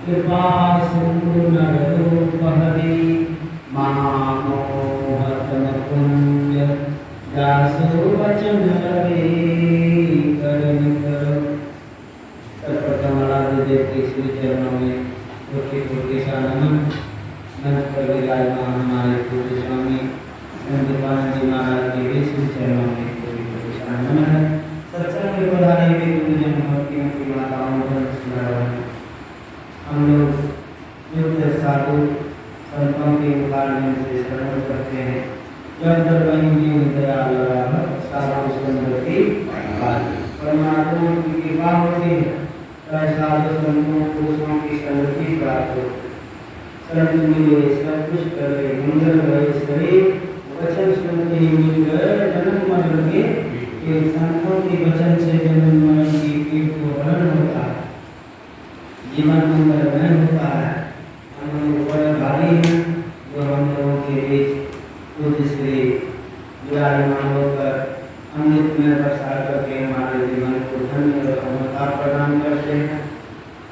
कृपा सिंधु नररूपहरि महामोहतम पुण्य दासो वचन हरे करुण करो। सर्वप्रथम आराध्य देव के श्री चरणों में कोटि सा नमन। मंच पर विराजमान हमारे पूज्य स्वामी संत जी महाराज के भी श्री चरणों में कोटि सा नमन। सत्संग में पधारे हुए गुरुजन भक्तियों की माताओं को स्मरण। हम लोग युक्त साधु संतों के उदाहरण से श्रवण करते हैं। जब तक वहीं भी दयाल साधु संतों की परमात्मा की कृपा होती है, साधु संतों पुरुषों की संगति प्राप्त होती है। संत मिले सब कुछ करे मंगल भय सरे, वचन सुन के मिल गए जन्म मरण के। संतों के वचन से जन्म मरण की पीड़ को हरण होता है, जीवन मंगलमय होता है। हम लोग बड़े भारी हैं जो हम लोगों के बीच खुद से विराजमान होकर अमृत में प्रसार करके हमारे जीवन को धन्य और अमरता प्रदान करते हैं।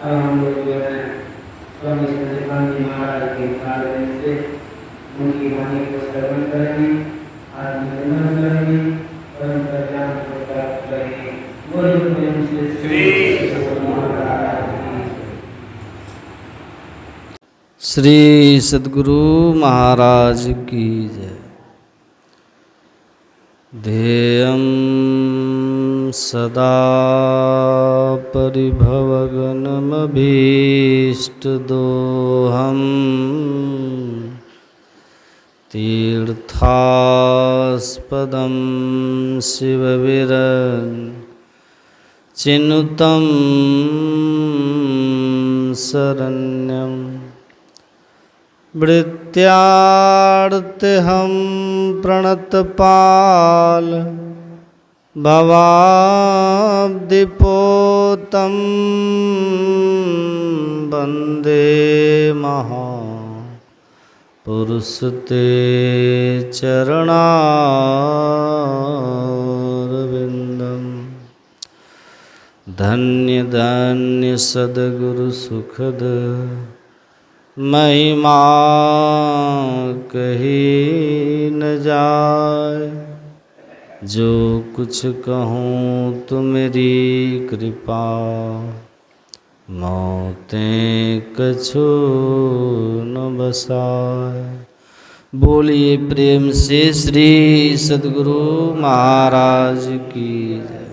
अब हम लोग जो है स्वामी संत जी महाराज के कार्य से उनकी वाणी को श्रवण करेंगे, आत्मनिर्भर करेंगे, परम कल्याण को प्राप्त करेंगे। बोलिए प्रेम से श्री सद्गुरु महाराज की जय। ध्येयं सदा परिभवगणमभीष्टदोहम् तीर्थास्पदं शिवविरचिनुतं शरण्यम् वृत्त्यार्तिहं प्रणतपाल भवाब्धिपोतं वन्दे महापुरुषते चरणारविन्दं। धन्य धन्य सद्गुरु सुखद महिमा कही न जाए। जो कुछ कहूँ तो मेरी कृपा, मौतें कछु न बसाए। बोलिए प्रेम से श्री सद्गुरु महाराज की जय।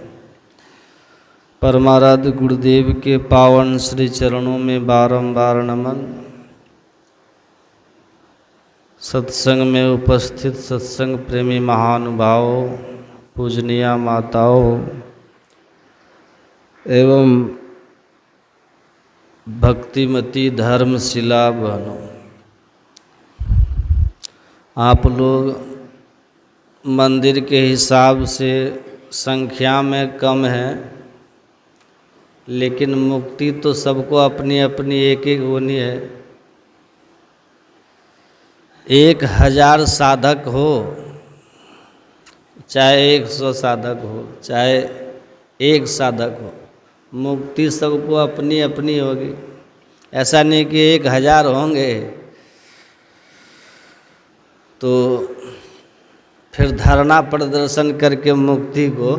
परमाराध्य गुरुदेव के पावन श्री चरणों में बारंबार नमन। सत्संग में उपस्थित सत्संग प्रेमी महानुभावों, पूजनीय माताओं एवं भक्तिमती धर्मशिला बहनों, आप लोग मंदिर के हिसाब से संख्या में कम हैं, लेकिन मुक्ति तो सबको अपनी अपनी एक एक होनी है। 1000 साधक हो, चाहे 100 साधक हो, चाहे 1 साधक हो, मुक्ति सबको अपनी अपनी होगी। ऐसा नहीं कि 1000 होंगे तो फिर धरना प्रदर्शन करके मुक्ति को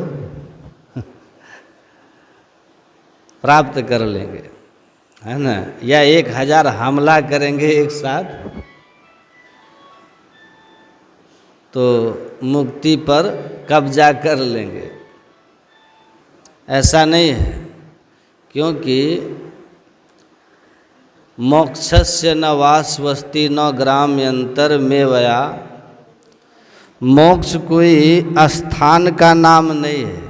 प्राप्त कर लेंगे, है ना। या 1000 हमला करेंगे एक साथ तो मुक्ति पर कब्जा कर लेंगे। ऐसा नहीं है, क्योंकि मोक्षस्य न वासवस्ति न ग्राम्यंतर में वया। मोक्ष कोई स्थान का नाम नहीं है,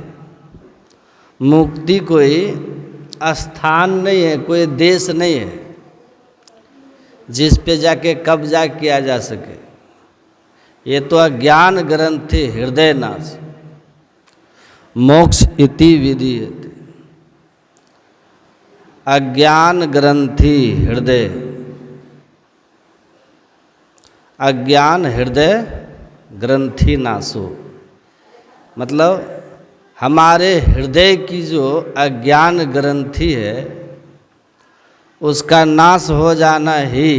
मुक्ति कोई स्थान नहीं है, कोई देश नहीं है जिस पे जाके कब्जा किया जा सके। ये तो अज्ञान ग्रंथि हृदय नाश मोक्ष इति विधीयते। अज्ञान ग्रंथि हृदय, अज्ञान हृदय ग्रंथि नाशो। मतलब हमारे हृदय की जो अज्ञान ग्रंथि है उसका नाश हो जाना ही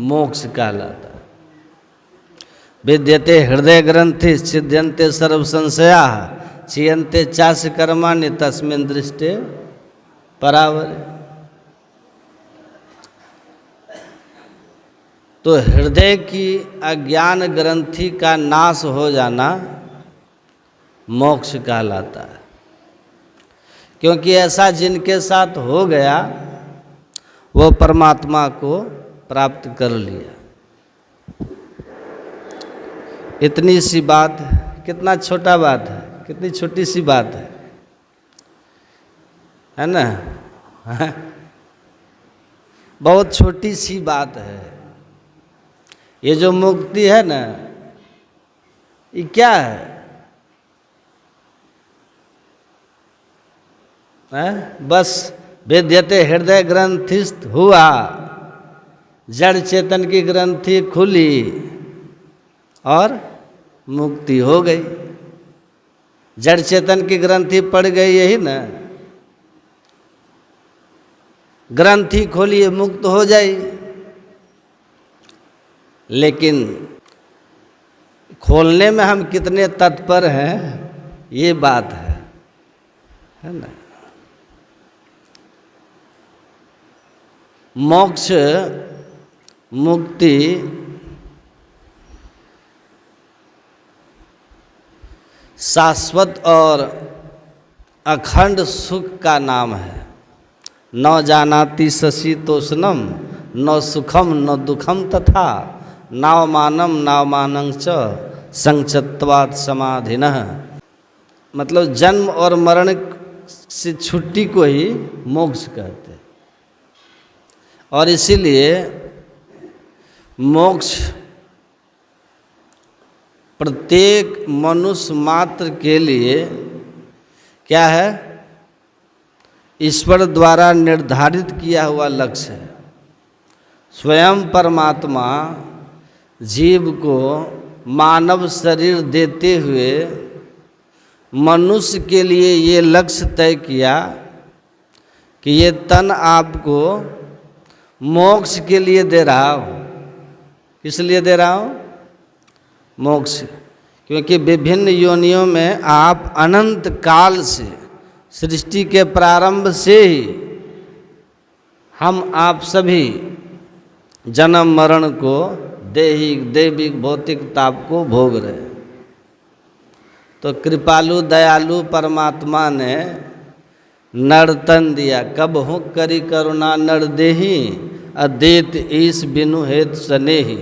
मोक्ष कहलाता है। विद्यते हृदय ग्रंथि छिद्यन्ते सर्व संशया क्षीयन्ते चास्य कर्माणि तस्मिन् दृष्टे परावरे। तो हृदय की अज्ञान ग्रंथि का नाश हो जाना मोक्ष कहलाता है, क्योंकि ऐसा जिनके साथ हो गया वो परमात्मा को प्राप्त कर लिया। इतनी सी बात है, कितना छोटा बात है, कितनी छोटी सी बात है ना? बहुत छोटी सी बात है। ये जो मुक्ति है ना, ये क्या है? बस विद्यते हृदय ग्रंथिस्थ हुआ, जड़ चेतन की ग्रंथि खुली और मुक्ति हो गई। जड़ चेतन की ग्रंथि पड़ गई, यही ना? ग्रंथि खोलिए मुक्त हो जाए। लेकिन खोलने में हम कितने तत्पर हैं, ये बात है ना? मोक्ष मुक्ति शाश्वत और अखंड सुख का नाम है। न जानाति शशीतोष्णम न सुखम न दुखम तथा नावमानम नावमानं च संचत्वात् समाधिनः। मतलब जन्म और मरण से छुट्टी को ही मोक्ष कहते हैं। और इसीलिए मोक्ष प्रत्येक मनुष्य मात्र के लिए क्या है? ईश्वर द्वारा निर्धारित किया हुआ लक्ष्य है। स्वयं परमात्मा जीव को मानव शरीर देते हुए मनुष्य के लिए ये लक्ष्य तय किया कि ये तन आपको मोक्ष के लिए दे रहा हूँ। किस लिए दे रहा हूँ? मोक्ष। क्योंकि विभिन्न योनियों में आप अनंत काल से, सृष्टि के प्रारंभ से ही हम आप सभी जन्म मरण को, दैहिक दैविक भौतिक ताप को भोग रहे हैं। तो कृपालु दयालु परमात्मा ने नरतन दिया। कब हूँ करी करुणा नर देही अदेत ईश बिनु हेतु सनेही।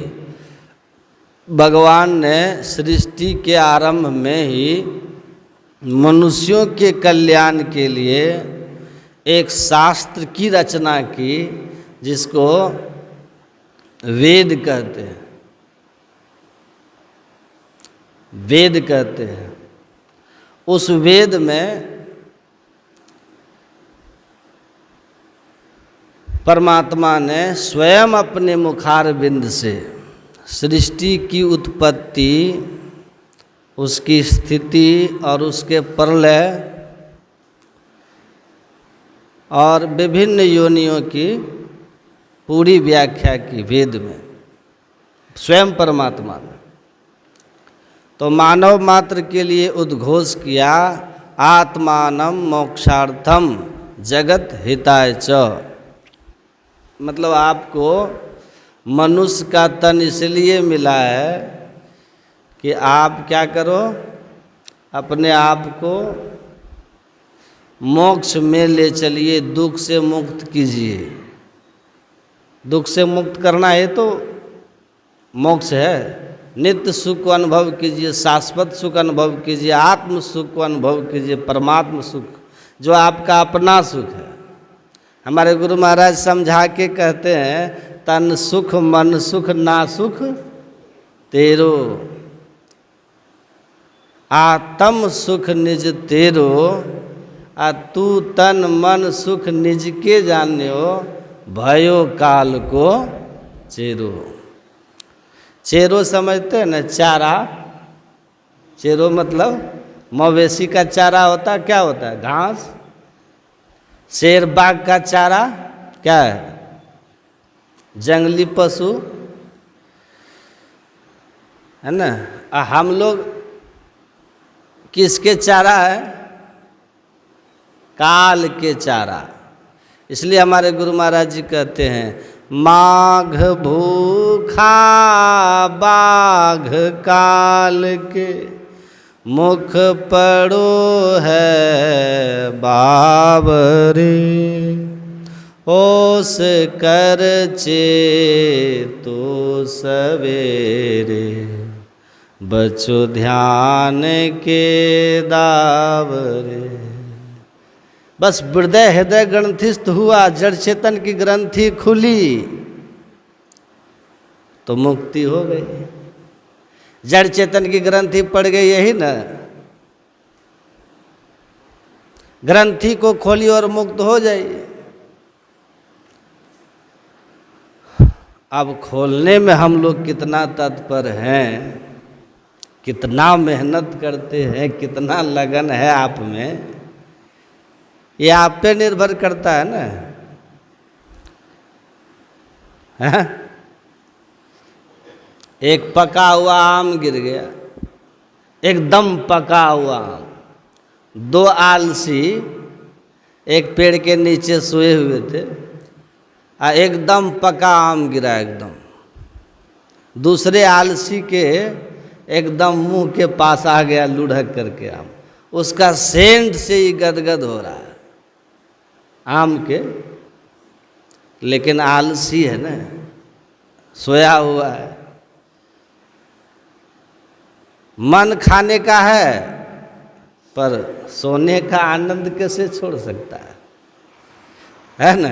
भगवान ने सृष्टि के आरंभ में ही मनुष्यों के कल्याण के लिए एक शास्त्र की रचना की, जिसको वेद कहते हैं। वेद कहते हैं। उस वेद में परमात्मा ने स्वयं अपने मुखारविंद से सृष्टि की उत्पत्ति, उसकी स्थिति और उसके प्रलय और विभिन्न योनियों की पूरी व्याख्या की वेद में, स्वयं परमात्मा ने। तो मानव मात्र के लिए उद्घोष किया, आत्मानं मोक्षार्थम जगत हिताय च। मतलब आपको मनुष्य का तन इसलिए मिला है कि आप क्या करो? अपने आप को मोक्ष में ले चलिए, दुख से मुक्त कीजिए। दुख से मुक्त करना है तो मोक्ष है। नित्य सुख को अनुभव कीजिए, शाश्वत सुख अनुभव कीजिए, आत्म सुख को अनुभव कीजिए, परमात्म सुख जो आपका अपना सुख है। हमारे गुरु महाराज समझा के कहते हैं, तन सुख मन सुख ना सुख तेरो, आत्म सुख निज तेरो, आ तू तन मन सुख निज के जान्यो, भयो काल को चेरो। चेरो समझते हैं ना? चारा। चेरो मतलब मवेशी का चारा होता है, क्या होता है? घास। शेर बाघ का चारा क्या है? जंगली पशु, है ना। हम लोग किसके चारा है? काल के चारा। इसलिए हमारे गुरु महाराज जी कहते हैं, माघ भूखा बाघ काल के, मुख पड़ो है बाबरे, ओस कर चेतो सवेरे, बचो ध्यान के दावरे। बस हृदय हृदय ग्रंथिस्थ हुआ, जड़ चेतन की ग्रंथि खुली तो मुक्ति हो गई। जड़ चेतन की ग्रंथि पड़ गई, यही ना। ग्रंथि को खोली और मुक्त हो जाइए। अब खोलने में हम लोग कितना तत्पर हैं, कितना मेहनत करते हैं, कितना लगन है आप में, ये आप पे निर्भर करता है ना। है? एक पका हुआ आम गिर गया, एकदम पका हुआ आम। दो आलसी एक पेड़ के नीचे सोए हुए थे, एकदम पका आम गिरा एकदम। दूसरे आलसी के एकदम मुंह के पास आ गया लुढ़क करके आम, उसका सेंट से ही गदगद हो रहा है आम के। लेकिन आलसी है ना, सोया हुआ है। मन खाने का है पर सोने का आनंद कैसे छोड़ सकता है ना।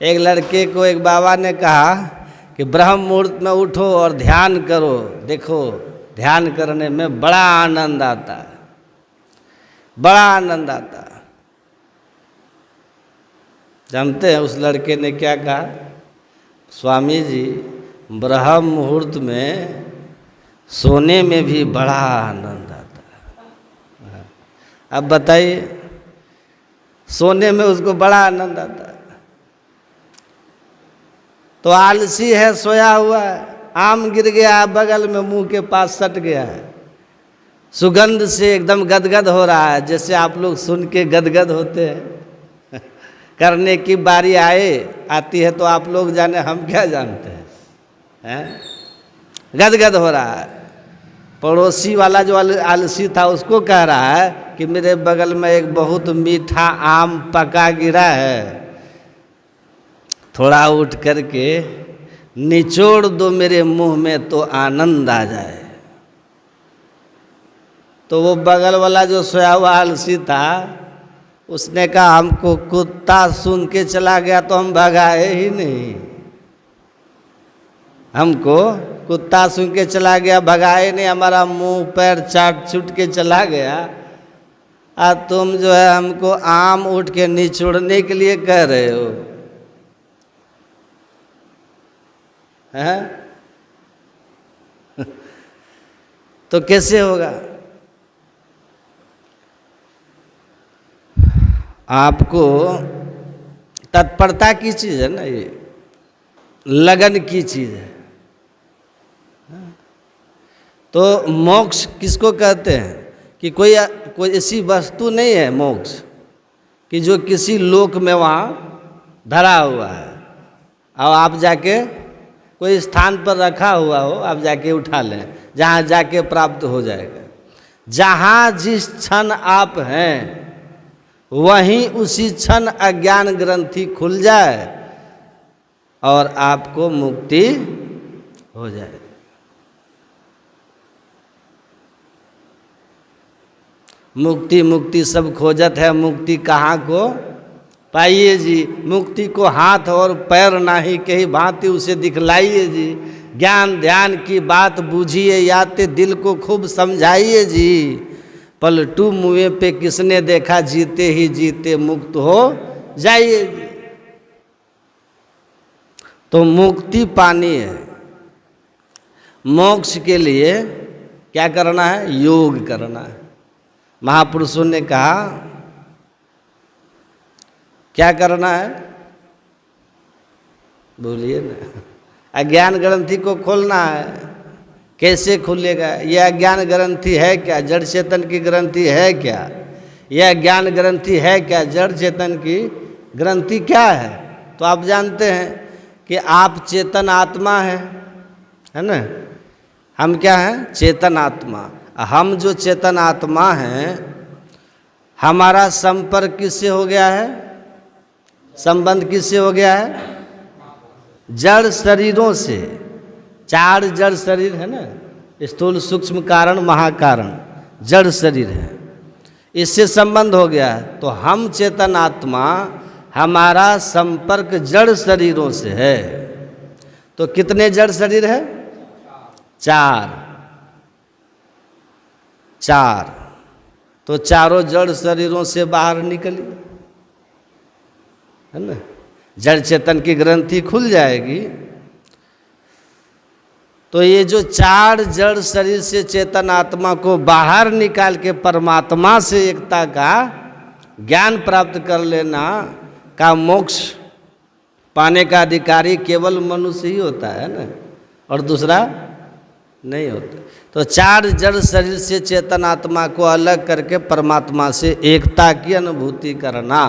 एक लड़के को एक बाबा ने कहा कि ब्रह्म मुहूर्त में उठो और ध्यान करो, देखो ध्यान करने में बड़ा आनंद आता है, बड़ा आनंद आता है। जानते हैं उस लड़के ने क्या कहा? स्वामी जी, ब्रह्म मुहूर्त में सोने में भी बड़ा आनंद आता है। अब बताइए, सोने में उसको बड़ा आनंद आता है। तो आलसी है, सोया हुआ है, आम गिर गया बगल में, मुंह के पास सट गया है, सुगंध से एकदम गदगद हो रहा है, जैसे आप लोग सुन के गदगद होते हैं। करने की बारी आती है तो आप लोग जाने, हम क्या जानते हैं? गदगद हो रहा है। पड़ोसी वाला जो आलसी था उसको कह रहा है कि मेरे बगल में एक बहुत मीठा आम पका गिरा है, थोड़ा उठ करके निचोड़ दो मेरे मुंह में तो आनंद आ जाए। तो वो बगल वाला जो सोया हुआ आलसी था उसने कहा, हमको कुत्ता सूंघ के चला गया तो हम भगाए ही नहीं, हमको कुत्ता सूंघ के चला गया, भगाए नहीं, हमारा मुंह पैर चाट चुट के चला गया, और तुम जो है हमको आम उठ के निचोड़ने के लिए कह रहे हो। हैं? तो कैसे होगा? आपको तत्परता की चीज़ है ना, ये लगन की चीज़ है। तो मोक्ष किसको कहते हैं? कि कोई ऐसी वस्तु नहीं है मोक्ष कि जो किसी लोक में वहाँ धरा हुआ है और आप जाके कोई स्थान पर रखा हुआ हो, आप जाके उठा लें, जहाँ जाके प्राप्त हो जाएगा। जहाँ जिस क्षण आप हैं वहीं उसी क्षण अज्ञान ग्रंथि खुल जाए और आपको मुक्ति हो जाए। मुक्ति मुक्ति सब खोजत है, मुक्ति कहाँ को पाइए जी। मुक्ति को हाथ और पैर नाही कही भांति उसे दिखलाइए जी। ज्ञान ध्यान की बात बूझिए, याते दिल को खूब समझाइए जी। पलटू मुँह पे किसने देखा, जीते ही जीते मुक्त हो जाइए जी। तो मुक्ति पानी है। मोक्ष के लिए क्या करना है? योग करना है। महापुरुषों ने कहा क्या करना है, बोलिए ना। अज्ञान ग्रंथि को खोलना है। कैसे खुलेगा? यह अज्ञान ग्रंथि है क्या? जड़ चेतन की ग्रंथि है क्या? यह ज्ञान ग्रंथि है क्या? जड़ चेतन की ग्रंथि क्या है? तो आप जानते हैं कि आप चेतन आत्मा है ना। हम क्या हैं? चेतन आत्मा। हम जो चेतन आत्मा हैं, हमारा संपर्क किससे हो गया है? संबंध किससे हो गया है? जड़ शरीरों से। 4 जड़ शरीर है ना, स्थूल सूक्ष्म कारण महाकारण, जड़ शरीर है, इससे संबंध हो गया है। तो हम चेतन आत्मा, हमारा संपर्क जड़ शरीरों से है। तो कितने जड़ शरीर है? 4। तो चारों जड़ शरीरों से बाहर निकली, है ना। जड़ चेतन की ग्रंथि खुल जाएगी तो ये जो 4 जड़ शरीर से चेतन आत्मा को बाहर निकाल के परमात्मा से एकता का ज्ञान प्राप्त कर लेना का मोक्ष पाने का अधिकारी केवल मनुष्य ही होता है ना, और दूसरा नहीं होता। तो 4 जड़ शरीर से चेतन आत्मा को अलग करके परमात्मा से एकता की अनुभूति करना,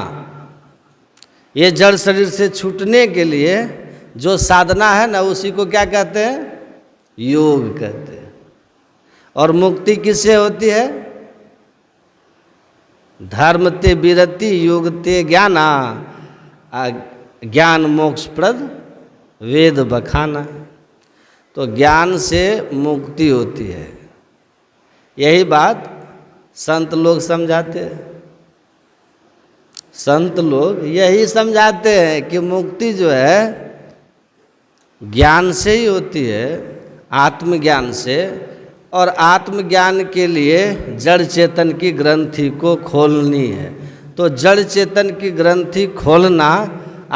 ये जड़ शरीर से छूटने के लिए जो साधना है ना, उसी को क्या कहते हैं? योग कहते हैं। और मुक्ति किससे होती है? धर्म ते विरति योग ते ज्ञाना, ज्ञान मोक्ष प्रद वेद बखाना। तो ज्ञान से मुक्ति होती है। यही बात संत लोग समझाते हैं। संत लोग यही समझाते हैं कि मुक्ति जो है ज्ञान से ही होती है, आत्मज्ञान से। और आत्मज्ञान के लिए जड़ चेतन की ग्रंथि को खोलनी है। तो जड़ चेतन की ग्रंथि खोलना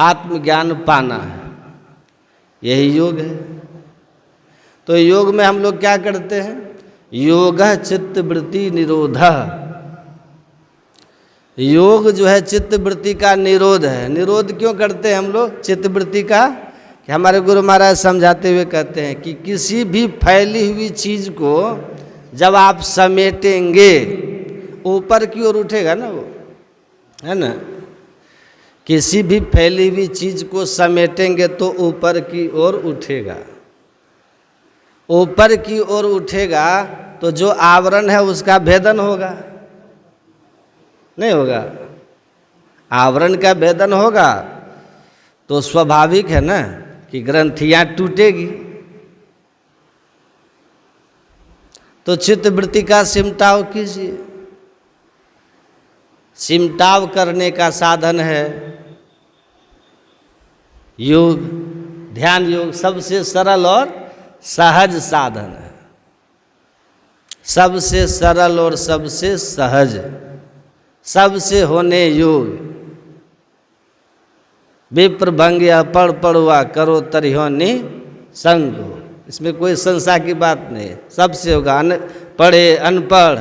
आत्मज्ञान पाना है, यही योग है। तो योग में हम लोग क्या करते हैं? योग चित्त वृत्ति निरोध। योग जो है चित्त वृत्ति का निरोध है। निरोध क्यों करते हैं हम लोग चित्त वृत्ति का? कि हमारे गुरु महाराज समझाते हुए कहते हैं कि किसी भी फैली हुई चीज़ को जब आप समेटेंगे, ऊपर की ओर उठेगा ना वो, है ना। किसी भी फैली हुई चीज़ को समेटेंगे तो ऊपर की ओर उठेगा। ऊपर की ओर उठेगा तो जो आवरण है उसका भेदन होगा, नहीं होगा? आवरण का भेदन होगा तो स्वाभाविक है ना कि ग्रंथियां टूटेगी। तो चित्त वृत्ति का सिमटाव कीजिए। सिमटाव करने का साधन है योग, ध्यान योग। सबसे सरल और सहज साधन है, सबसे सरल और सबसे सहज, सबसे होने योग। विप्र भंग्य अपढ़ पढ़ुआ करो तरिहोनी संग। इसमें कोई संशय की बात नहीं है, सबसे होगा। पढ़े अनपढ़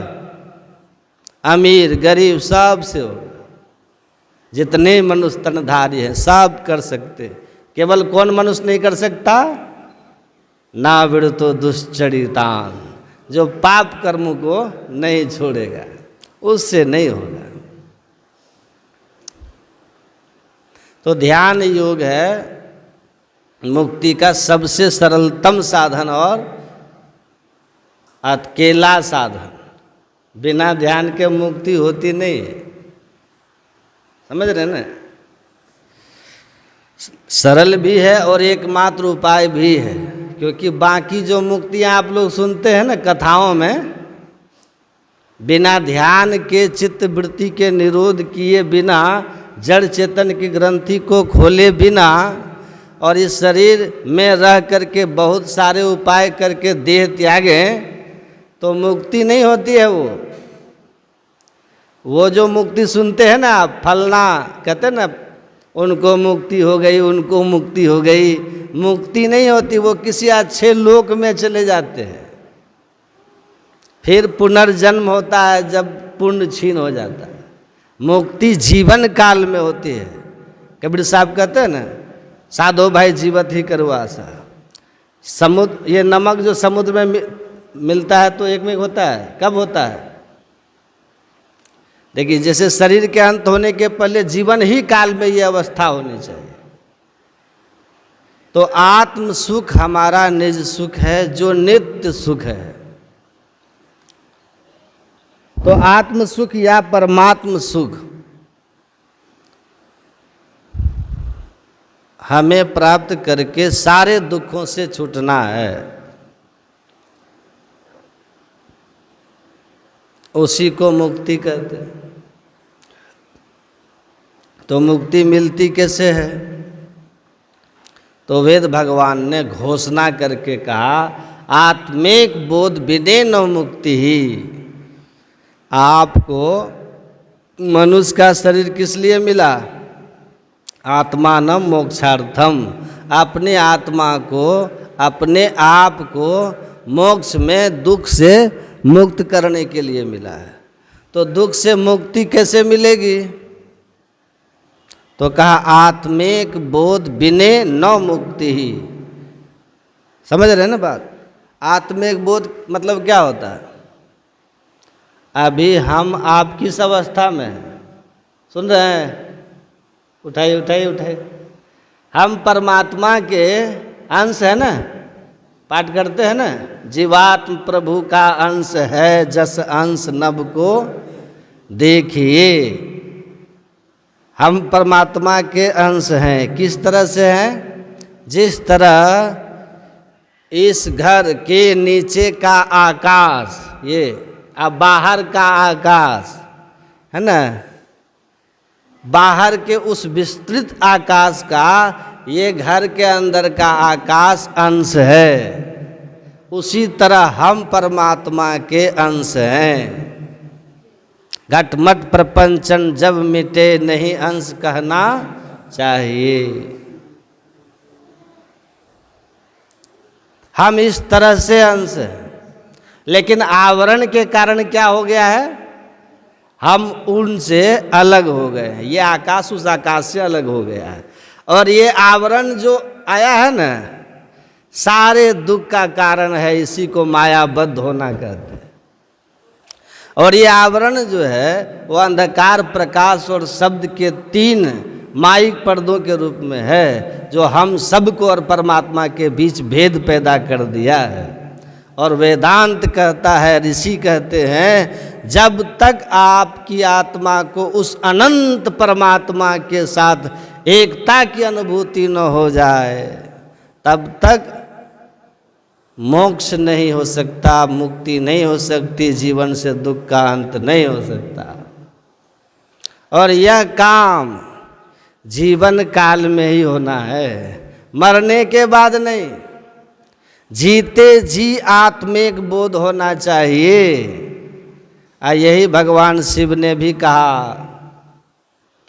अमीर गरीब सबसे होगा। जितने मनुष्य तनधारी हैं सब कर सकते। केवल कौन मनुष्य नहीं कर सकता? ना विड़तो दुश्चरितान, जो पाप कर्म को नहीं छोड़ेगा, उससे नहीं होगा। तो ध्यान योग है मुक्ति का सबसे सरलतम साधन और अकेला साधन। बिना ध्यान के मुक्ति होती नहीं है, समझ रहे ना। सरल भी है और एकमात्र उपाय भी है, क्योंकि बाकी जो मुक्तियां आप लोग सुनते हैं ना कथाओं में, बिना ध्यान के चित्त वृत्ति के निरोध किए बिना, जड़ चेतन की ग्रंथि को खोले बिना, और इस शरीर में रह करके बहुत सारे उपाय करके देह त्यागें तो मुक्ति नहीं होती है। वो जो मुक्ति सुनते हैं ना आप, फलना कहते हैं ना, उनको मुक्ति हो गई, उनको मुक्ति हो गई, मुक्ति नहीं होती। वो किसी अच्छे लोक में चले जाते हैं। फिर पुनर्जन्म होता है। जब पुण्य छीन हो जाता है। मुक्ति जीवन काल में होती है। कबीर साहब कहते हैं ना, साधो भाई जीवत ही करो आशा। समुद्र, ये नमक जो समुद्र में मिलता है तो एक में होता है, कब होता है? देखिए, जैसे शरीर के अंत होने के पहले जीवन ही काल में ये अवस्था होनी चाहिए। तो आत्म सुख हमारा निज सुख है, जो नित्य सुख है। तो आत्म सुख या परमात्म सुख हमें प्राप्त करके सारे दुखों से छूटना है। उसी को मुक्ति कहते हैं। तो मुक्ति मिलती कैसे है? तो वेद भगवान ने घोषणा करके कहा, आत्मिक बोध विने न मुक्ति ही। आपको मनुष्य का शरीर किस लिए मिला? आत्मानम मोक्षार्थम, अपने आत्मा को, अपने आप को मोक्ष में दुख से मुक्त करने के लिए मिला है। तो दुख से मुक्ति कैसे मिलेगी? तो कहा आत्मिक बोध बिने न मुक्ति ही। समझ रहे हैं ना बात? आत्मिक बोध मतलब क्या होता है? अभी हम आप किस अवस्था में हैं? सुन रहे हैं? उठाइए उठाइए उठाइए। हम परमात्मा के अंश है ना, पाठ करते हैं ना, जीवात्म प्रभु का अंश है, जस अंश नभ को देखिए। हम परमात्मा के अंश हैं। किस तरह से हैं? जिस तरह इस घर के नीचे का आकाश, ये अब बाहर का आकाश है ना, बाहर के उस विस्तृत आकाश का ये घर के अंदर का आकाश अंश है। उसी तरह हम परमात्मा के अंश हैं। घटमट प्रपंचन जब मिटे नहीं अंश कहना चाहिए। हम इस तरह से अंश हैं, लेकिन आवरण के कारण क्या हो गया है? हम उनसे अलग हो गए हैं। ये आकाश उस आकाश से अलग हो गया है। और ये आवरण जो आया है ना, सारे दुख का कारण है। इसी को मायाबद्ध होना कहते हैं। और ये आवरण जो है वो अंधकार, प्रकाश और शब्द के 3 माइक पर्दों के रूप में है, जो हम सबको और परमात्मा के बीच भेद पैदा कर दिया है। और वेदांत कहता है, ऋषि कहते हैं, जब तक आपकी आत्मा को उस अनंत परमात्मा के साथ एकता की अनुभूति न हो जाए, तब तक मोक्ष नहीं हो सकता, मुक्ति नहीं हो सकती, जीवन से दुख का अंत नहीं हो सकता। और यह काम जीवन काल में ही होना है, मरने के बाद नहीं। जीते जी आत्मिक बोध होना चाहिए। यही भगवान शिव ने भी कहा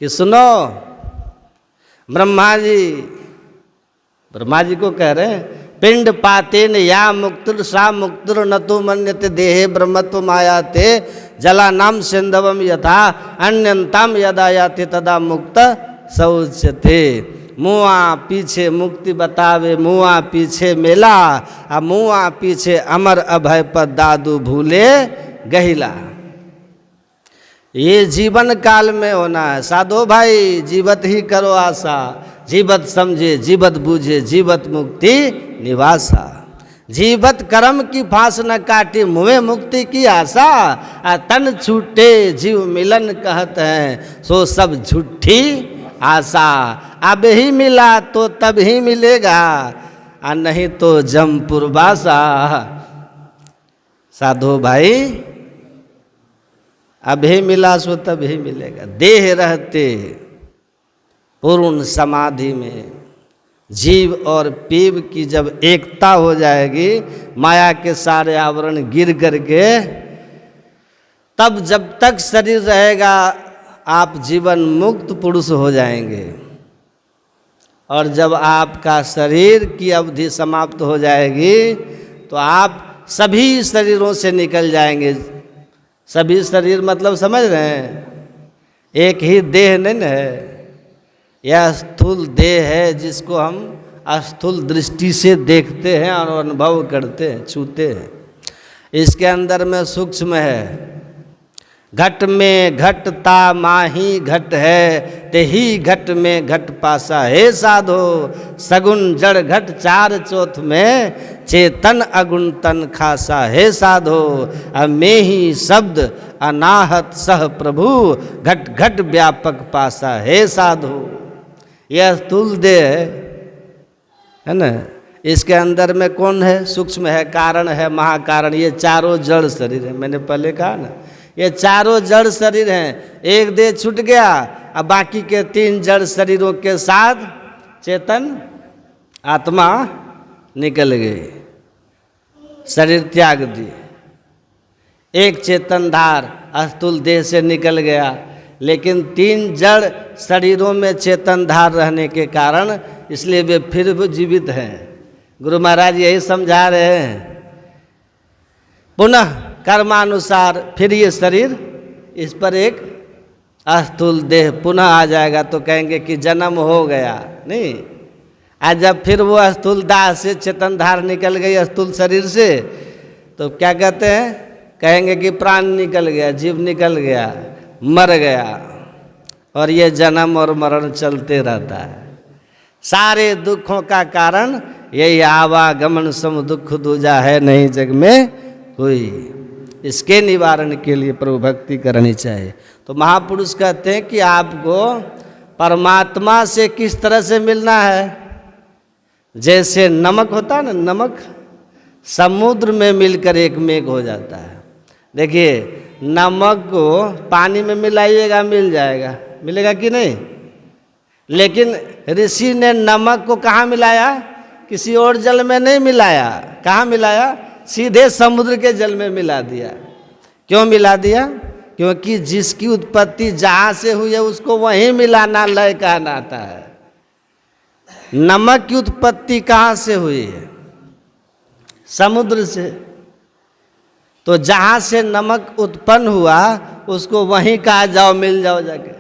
कि सुनो, ब्रह्मा जी को कह रहे हैं, पिंड पातेन या मुक्तिर सा मुक्तिर न तो मन्यते देहे ब्रह्मत्व मायाते जला नाम सिंधवम यथा अन्यंतम यदा याते तदा मुक्त सौच्यते। मुआ पीछे मुक्ति बतावे, मुआ पीछे मेला, आ मुआ पीछे अमर अभय पद दादू भूले गहिला। ये जीवन काल में होना है। साधो भाई जीवत ही करो आशा, जीवत समझे जीवत बूझे जीवत मुक्ति निवासा। जीवत कर्म की फांस न काटे मुँहे मुक्ति की आशा, आ तन छूटे जीव मिलन कहते हैं, सो सब झूठी आशा। अब ही मिला तो तब ही मिलेगा, आ नहीं तो जमपुरवासा। साधो भाई अभी मिला सो तब ही मिलेगा। देह रहते पूर्ण समाधि में जीव और पीव की जब एकता हो जाएगी, माया के सारे आवरण गिर करके, तब जब तक शरीर रहेगा आप जीवन मुक्त पुरुष हो जाएंगे। और जब आपका शरीर की अवधि समाप्त हो जाएगी तो आप सभी शरीरों से निकल जाएंगे। सभी शरीर मतलब समझ रहे हैं, एक ही देह नहीं न है। यह स्थूल देह है जिसको हम स्थूल दृष्टि से देखते हैं और अनुभव करते हैं, छूते हैं। इसके अंदर में सूक्ष्म है। घट में घटता माही घट है, ते ही घट में घट पासा हे साधो। सगुन जड़ घट चार चौथ में, चेतन अगुण तन खासा हे साधो। अब में ही शब्द अनाहत सह प्रभु, घट घट व्यापक पासा हे साधो। यह स्थूल देह है ना, इसके अंदर में कौन है? सूक्ष्म है, कारण है, महाकारण। ये चारों जड़ शरीर है। मैंने पहले कहा ना, ये चारों जड़ शरीर हैं। एक देह छूट गया, अब बाकी के 3 जड़ शरीरों के साथ चेतन आत्मा निकल गई, शरीर त्याग दिए। एक चेतन धार स्थूल देह से निकल गया, लेकिन 3 जड़ शरीरों में चेतन धार रहने के कारण इसलिए वे फिर भी जीवित हैं। गुरु महाराज यही समझा रहे हैं। पुनः कर्मानुसार फिर ये शरीर, इस पर एक स्थूल देह पुनः आ जाएगा तो कहेंगे कि जन्म हो गया। नहीं, आज जब फिर वो स्थूल दाह से चेतन धार निकल गई स्थूल शरीर से, तो क्या कहते हैं? कहेंगे कि प्राण निकल गया, जीव निकल गया, मर गया। और ये जन्म और मरण चलते रहता है। सारे दुखों का कारण यही आवागमन सम दुख दूजा है नहीं जग में कोई। इसके निवारण के लिए प्रभु भक्ति करनी चाहिए। तो महापुरुष कहते हैं कि आपको परमात्मा से किस तरह से मिलना है? जैसे नमक होता है ना, नमक समुद्र में मिलकर एक मेघ हो जाता है। देखिए, नमक को पानी में मिलाइएगा, मिल जाएगा, मिलेगा कि नहीं? लेकिन ऋषि ने नमक को कहाँ मिलाया? किसी और जल में नहीं मिलाया। कहाँ मिलाया? सीधे समुद्र के जल में मिला दिया। क्यों मिला दिया? क्योंकि जिसकी उत्पत्ति जहाँ से हुई है उसको वहीं मिलाना लय कहलाता है। नमक की उत्पत्ति कहाँ से हुई है? समुद्र से। तो जहाँ से नमक उत्पन्न हुआ उसको वहीं कहा जाओ, मिल जाओ जाके।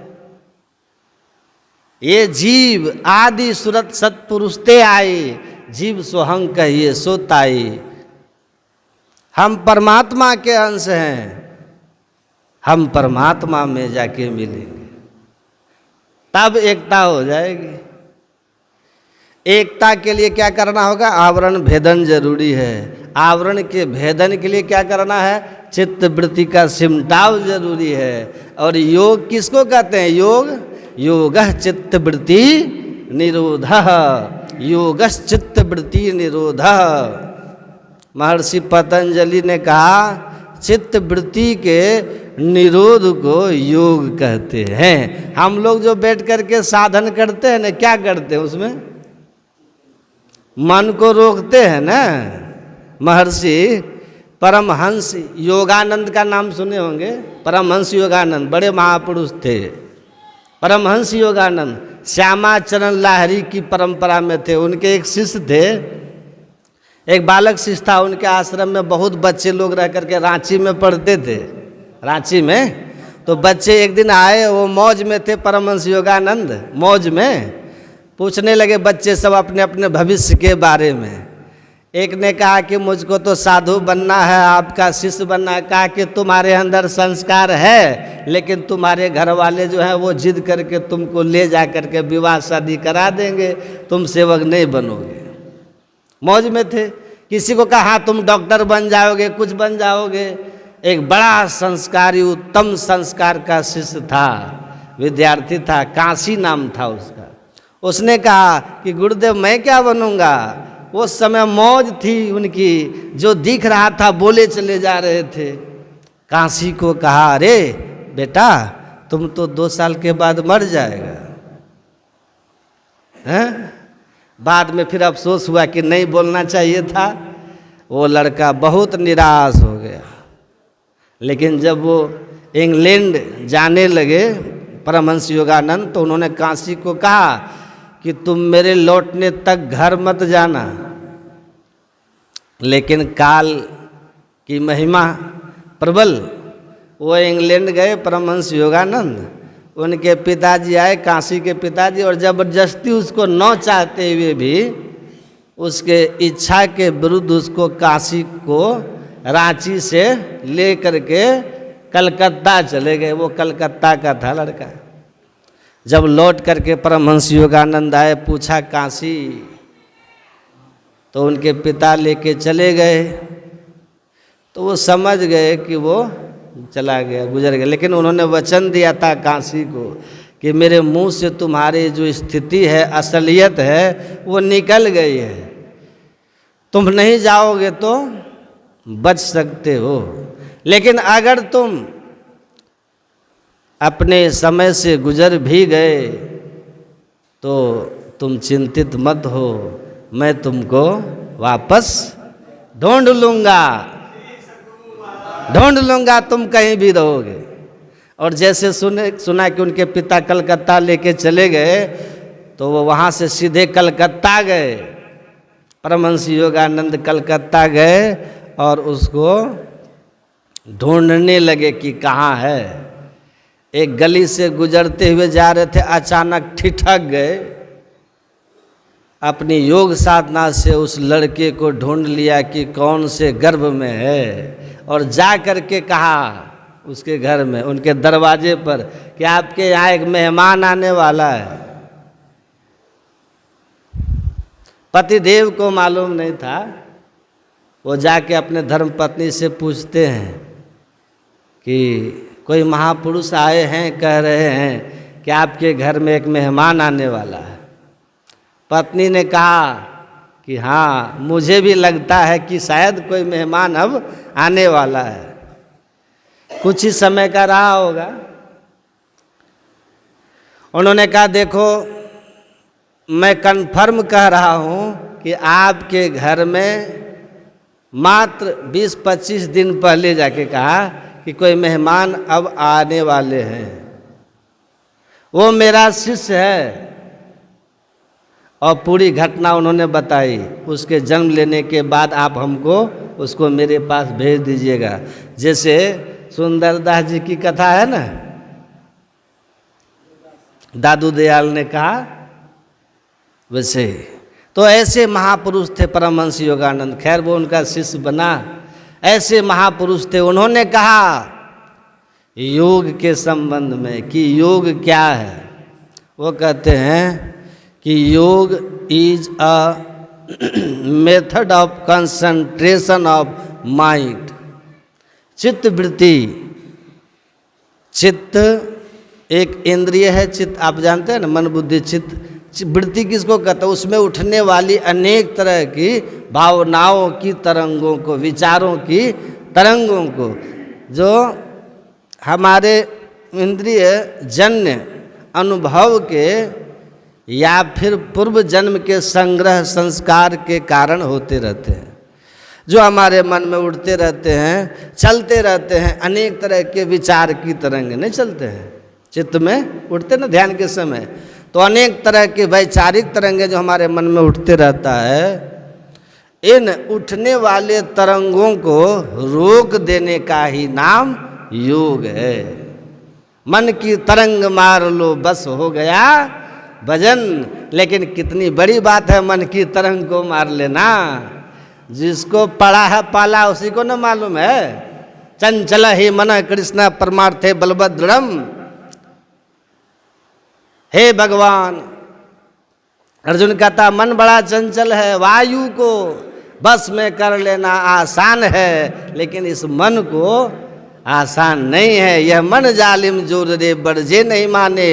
ये जीव आदि सुरत सत्पुरुष ते आई, जीव सोहंग कहिए सोताई। हम परमात्मा के अंश हैं, हम परमात्मा में जाके मिलेंगे, तब एकता हो जाएगी। एकता के लिए क्या करना होगा? आवरण भेदन जरूरी है। आवरण के भेदन के लिए क्या करना है? चित्त वृत्ति का सिमटाव जरूरी है। और योग किसको कहते हैं? योगः चित्त वृत्ति निरोधः, योगश्च चित्त वृत्ति निरोधः। महर्षि पतंजलि ने कहा चित्त वृत्ति के निरोध को योग कहते हैं। हम लोग जो बैठ करके साधन करते हैं ना, क्या करते हैं? उसमें मन को रोकते हैं ना। महर्षि परमहंस योगानंद का नाम सुने होंगे। परमहंस योगानंद बड़े महापुरुष थे। परमहंस योगानंद श्यामाचरण लाहिरी की परंपरा में थे। उनके एक शिष्य थे, एक बालक शिष्य था। उनके आश्रम में बहुत बच्चे लोग रह करके रांची में पढ़ते थे। रांची में तो बच्चे एक दिन आए, वो मौज में थे। परमहंस योगानंद मौज में पूछने लगे बच्चे सब अपने अपने भविष्य के बारे में। एक ने कहा कि मुझको तो साधु बनना है, आपका शिष्य बनना है। कहा कि तुम्हारे अंदर संस्कार है, लेकिन तुम्हारे घर वाले जो हैं वो जिद करके तुमको ले जा करके विवाह शादी करा देंगे, तुम सेवक नहीं बनोगे। मौज में थे। किसी को कहा हाँ तुम डॉक्टर बन जाओगे, कुछ बन जाओगे। एक बड़ा संस्कारी उत्तम संस्कार का शिष्य था, विद्यार्थी था, काशी नाम था उसका। उसने कहा कि गुरुदेव मैं क्या बनूंगा। उस समय मौज थी उनकी, जो दिख रहा था बोले चले जा रहे थे। काशी को कहा अरे बेटा तुम तो 2 साल के बाद मर जाएगा। हैं? बाद में फिर अफसोस हुआ कि नहीं बोलना चाहिए था। वो लड़का बहुत निराश हो गया। लेकिन जब वो इंग्लैंड जाने लगे परमहंस योगानंद, तो उन्होंने काशी को कहा कि तुम मेरे लौटने तक घर मत जाना, लेकिन काल की महिमा प्रबल, वो इंग्लैंड गए परमहंस योगानंद, उनके पिताजी आए, काशी के पिताजी, और ज़बरदस्ती उसको न चाहते हुए भी उसके इच्छा के विरुद्ध उसको काशी को रांची से ले करके कलकत्ता चले गए। वो कलकत्ता का था लड़का। जब लौट करके परमहंस योगानंद आए, पूछा काशी, तो उनके पिता लेके चले गए। तो वो समझ गए कि वो चला गया, गुजर गया, लेकिन उन्होंने वचन दिया था काशी को कि मेरे मुंह से तुम्हारी जो स्थिति है, असलियत है, वो निकल गई है। तुम नहीं जाओगे तो बच सकते हो, लेकिन अगर तुम अपने समय से गुजर भी गए तो तुम चिंतित मत हो, मैं तुमको वापस ढूंढ लूँगा, तुम कहीं भी रहोगे। और जैसे सुना कि उनके पिता कलकत्ता लेके चले गए, तो वो वहाँ से सीधे कलकत्ता गए। परमहंस योगानंद कलकत्ता गए और उसको ढूंढने लगे कि कहाँ है। एक गली से गुजरते हुए जा रहे थे, अचानक ठिठक गए। अपनी योग साधना से उस लड़के को ढूंढ लिया कि कौन से गर्भ में है, और जा करके कहा उसके घर में, उनके दरवाजे पर, कि आपके यहाँ एक मेहमान आने वाला है। पतिदेव को मालूम नहीं था। वो जाके अपने धर्मपत्नी से पूछते हैं कि कोई महापुरुष आए हैं, कह रहे हैं कि आपके घर में एक मेहमान आने वाला है। पत्नी ने कहा कि हाँ, मुझे भी लगता है कि शायद कोई मेहमान अब आने वाला है, कुछ ही समय का रहा होगा। उन्होंने कहा देखो, मैं कन्फर्म कह रहा हूँ कि आपके घर में मात्र 20-25 दिन पहले जाके कहा कि कोई मेहमान अब आने वाले हैं। वो मेरा शिष्य है। और पूरी घटना उन्होंने बताई। उसके जन्म लेने के बाद आप हमको उसको मेरे पास भेज दीजिएगा। जैसे सुंदरदास जी की कथा है ना, दादू दयाल ने कहा वैसे। तो ऐसे महापुरुष थे परमहंस योगानंद। खैर वो उनका शिष्य बना। ऐसे महापुरुष थे। उन्होंने कहा योग के संबंध में कि योग क्या है। वो कहते हैं कि योग is a method of concentration of mind. चित्त वृत्ति, चित्त एक इंद्रिय है। चित्त आप जानते हैं ना, मन बुद्धि चित्त। वृत्ति किसको कहते हैं? उसमें उठने वाली अनेक तरह की भावनाओं की तरंगों को, विचारों की तरंगों को, जो हमारे इंद्रिय जन्य अनुभव के या फिर पूर्व जन्म के संग्रह संस्कार के कारण होते रहते हैं, जो हमारे मन में उठते रहते हैं, चलते रहते हैं। अनेक तरह के विचार की तरंगे नहीं चलते हैं, चित्त में उठते ना ध्यान के समय। तो अनेक तरह के वैचारिक तरंगे जो हमारे मन में उठते रहता है, इन उठने वाले तरंगों को रोक देने का ही नाम योग है। मन की तरंग मार लो बस हो गया भजन। लेकिन कितनी बड़ी बात है मन की तरंग को मार लेना। जिसको पढ़ा है पाला उसी को न मालूम है। चंचल ही मन कृष्ण परमार्थे बलभद्रम। हे भगवान, अर्जुन कहता मन बड़ा चंचल है, वायु को बस में कर लेना आसान है, लेकिन इस मन को आसान नहीं है। यह मन जालिम जोर रे बरजे नहीं माने,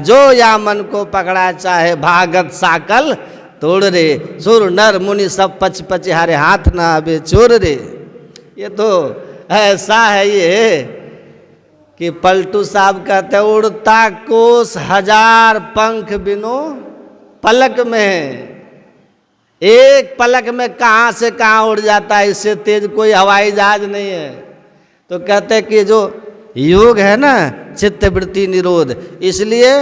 जो या मन को पकड़ा चाहे भागत साकल तोड़ रे। सुर नर मुनि सब पच पच हारे हाथ ना आवे चोर रे। ये तो ऐसा है ये कि पलटू साहब कहते उड़ता कोस हजार पंख बिनो पलक में। एक पलक में कहाँ से कहाँ उड़ जाता है, इससे तेज कोई हवाई जहाज नहीं है। तो कहते हैं कि जो योग है ना, चित्त वृत्ति निरोध, इसलिए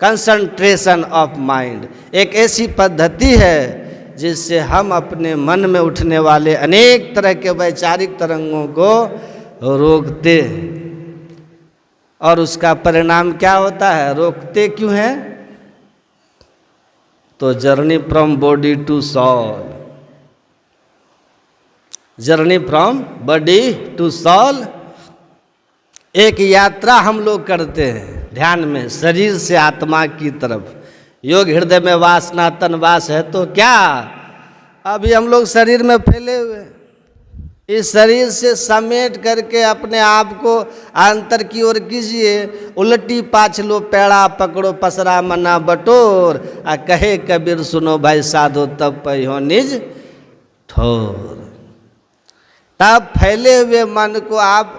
कंसंट्रेशन ऑफ माइंड एक ऐसी पद्धति है जिससे हम अपने मन में उठने वाले अनेक तरह के वैचारिक तरंगों को रोकते हैं। और उसका परिणाम क्या होता है? रोकते क्यों हैं? तो journey from body to soul, journey from body to soul, एक यात्रा हम लोग करते हैं ध्यान में, शरीर से आत्मा की तरफ। योग हृदय में वासना तन वास है, तो क्या अभी हम लोग शरीर में फैले हुए, इस शरीर से समेट करके अपने आप को अंतर की ओर कीजिए। उलटी पाछलो पैड़ा पकड़ो पसरा मना बटोर, आ कहे कबीर सुनो भाई साधो तब पहियो निज ठोर। तब फैले हुए मन को आप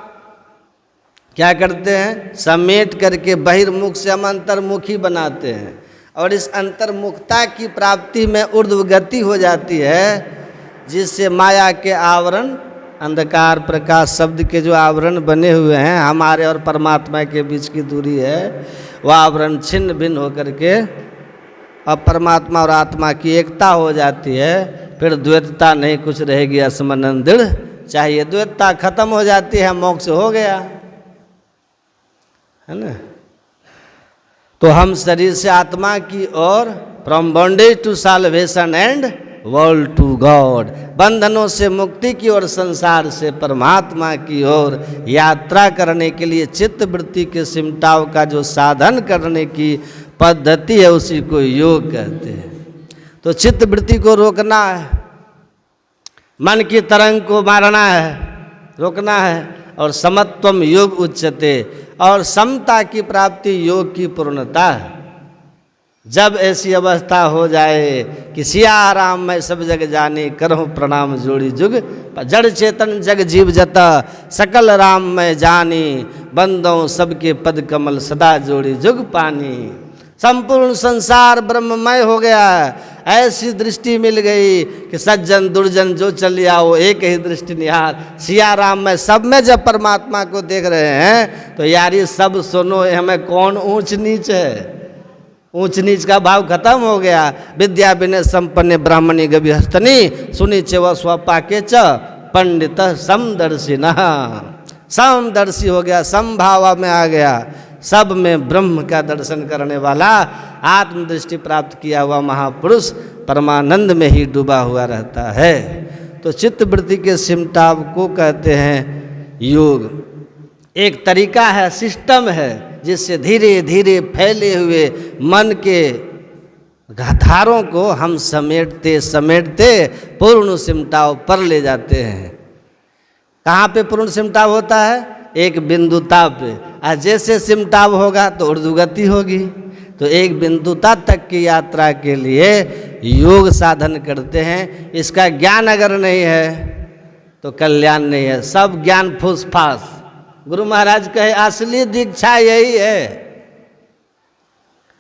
क्या करते हैं? समेट करके बहिर्मुख से हम अंतर्मुखी बनाते हैं, और इस अंतर्मुखता की प्राप्ति में ऊर्ध्व गति हो जाती है, जिससे माया के आवरण, अंधकार प्रकाश शब्द के जो आवरण बने हुए हैं हमारे और परमात्मा के बीच की दूरी है, वह आवरण छिन्न भिन्न होकर के अब परमात्मा और आत्मा की एकता हो जाती है। फिर द्वैतता नहीं, कुछ रहेगी असमन दृढ़ चाहिए। द्वैतता खत्म हो जाती है, मोक्ष हो गया, है ना। तो हम शरीर से आत्मा की ओर, from bondage to salvation and world to God, बंधनों से मुक्ति की ओर, संसार से परमात्मा की ओर यात्रा करने के लिए चित्त वृत्ति के सिमटाव का जो साधन करने की पद्धति है, उसी को योग कहते हैं। तो चित्त वृत्ति को रोकना है, मन की तरंग को मारना है, रोकना है, और समत्वम योग उच्चते, और समता की प्राप्ति योग की पूर्णता है। जब ऐसी अवस्था हो जाए कि सिया राम मैं सब जग जाने, करहूँ प्रणाम जोड़ी जुग, जड़ चेतन जग जीव जता, सकल राम मैं जानी, बंदों सबके पद कमल सदा जोड़ी जुग पानी। संपूर्ण संसार ब्रह्ममय हो गया, ऐसी दृष्टि मिल गई कि सज्जन दुर्जन जो चल आओ एक ही दृष्टि निहार। सिया राम में सब में जब परमात्मा को देख रहे हैं, तो यार ये सब सुनो, हमें कौन ऊंच नीच है? ऊंच नीच का भाव खत्म हो गया। विद्या विनय संपन्न ब्राह्मणी गवि हस्तनी, सुनी चेव स्वपाके च पंडित समदर्शी न, समदर्शी हो गया, समभाव में आ गया, सब में ब्रह्म का दर्शन करने वाला, आत्मदृष्टि प्राप्त किया हुआ महापुरुष परमानंद में ही डूबा हुआ रहता है। तो चित्त वृत्ति के सिमटाव को कहते हैं योग। एक तरीका है, सिस्टम है, जिससे धीरे धीरे फैले हुए मन के धारों को हम समेटते समेटते पूर्ण सिमटाव पर ले जाते हैं। कहाँ पे पूर्ण सिमटाव होता है? एक बिंदुता पे। और जैसे सिमटाव होगा तो ऊर्ध्वगति होगी। तो एक बिंदुता तक की यात्रा के लिए योग साधन करते हैं। इसका ज्ञान अगर नहीं है तो कल्याण नहीं है, सब ज्ञान फूस फास। गुरु महाराज कहे असली दीक्षा यही है,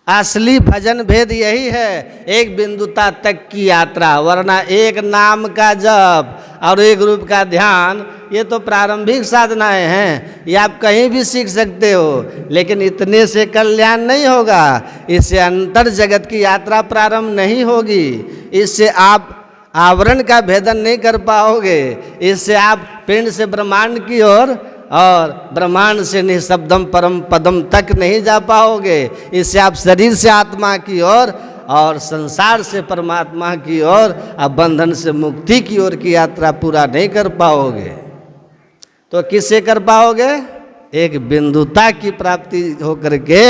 असली भजन भेद यही है, एक बिंदुता तक की यात्रा। वरना एक नाम का जप और एक रूप का ध्यान, ये तो प्रारंभिक साधनाएं हैं, ये आप कहीं भी सीख सकते हो, लेकिन इतने से कल्याण नहीं होगा। इससे अंतर जगत की यात्रा प्रारंभ नहीं होगी, इससे आप आवरण का भेदन नहीं कर पाओगे, इससे आप पिंड से ब्रह्मांड की ओर और ब्रह्मांड से निःशब्दम परम पदम तक नहीं जा पाओगे। इससे आप शरीर से आत्मा की ओर और संसार से परमात्मा की ओर, अब बंधन से मुक्ति की ओर की यात्रा पूरा नहीं कर पाओगे। तो किससे कर पाओगे? एक बिंदुता की प्राप्ति होकर के।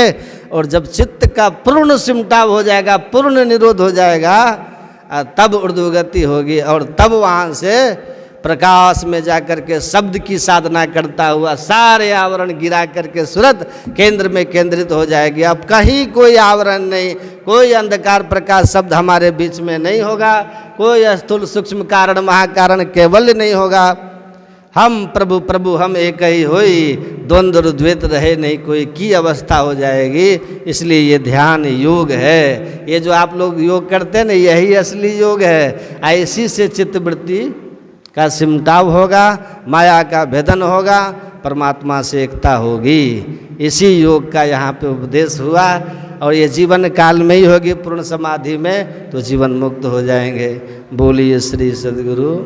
और जब चित्त का पूर्ण सिमटाव हो जाएगा, पूर्ण निरोध हो जाएगा, तब ऊर्ध्वगति होगी, और तब वहाँ से प्रकाश में जाकर के शब्द की साधना करता हुआ सारे आवरण गिरा करके सूरत केंद्र में केंद्रित हो जाएगी। अब कहीं कोई आवरण नहीं, कोई अंधकार प्रकाश शब्द हमारे बीच में नहीं होगा, कोई स्थूल सूक्ष्म कारण महाकारण केवल नहीं होगा। हम प्रभु प्रभु हम एक ही होई, द्वंद्व द्वैत रहे नहीं कोई की अवस्था हो जाएगी। इसलिए ये ध्यान योग है। ये जो आप लोग योग करते हैं ना, यही असली योग है। ऐसी से चित्तवृत्ति का सिमटाव होगा, माया का भेदन होगा, परमात्मा से एकता होगी। इसी योग का यहाँ पे उपदेश हुआ, और ये जीवन काल में ही होगी पूर्ण समाधि में, तो जीवन मुक्त हो जाएंगे। बोलिए श्री सद्गुरु।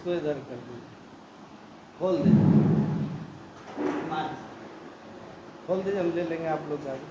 इसको इधर कर दीजिए, खोल दीजिए, खोल दीजिए, हम ले लेंगे आप लोग गाड़ी।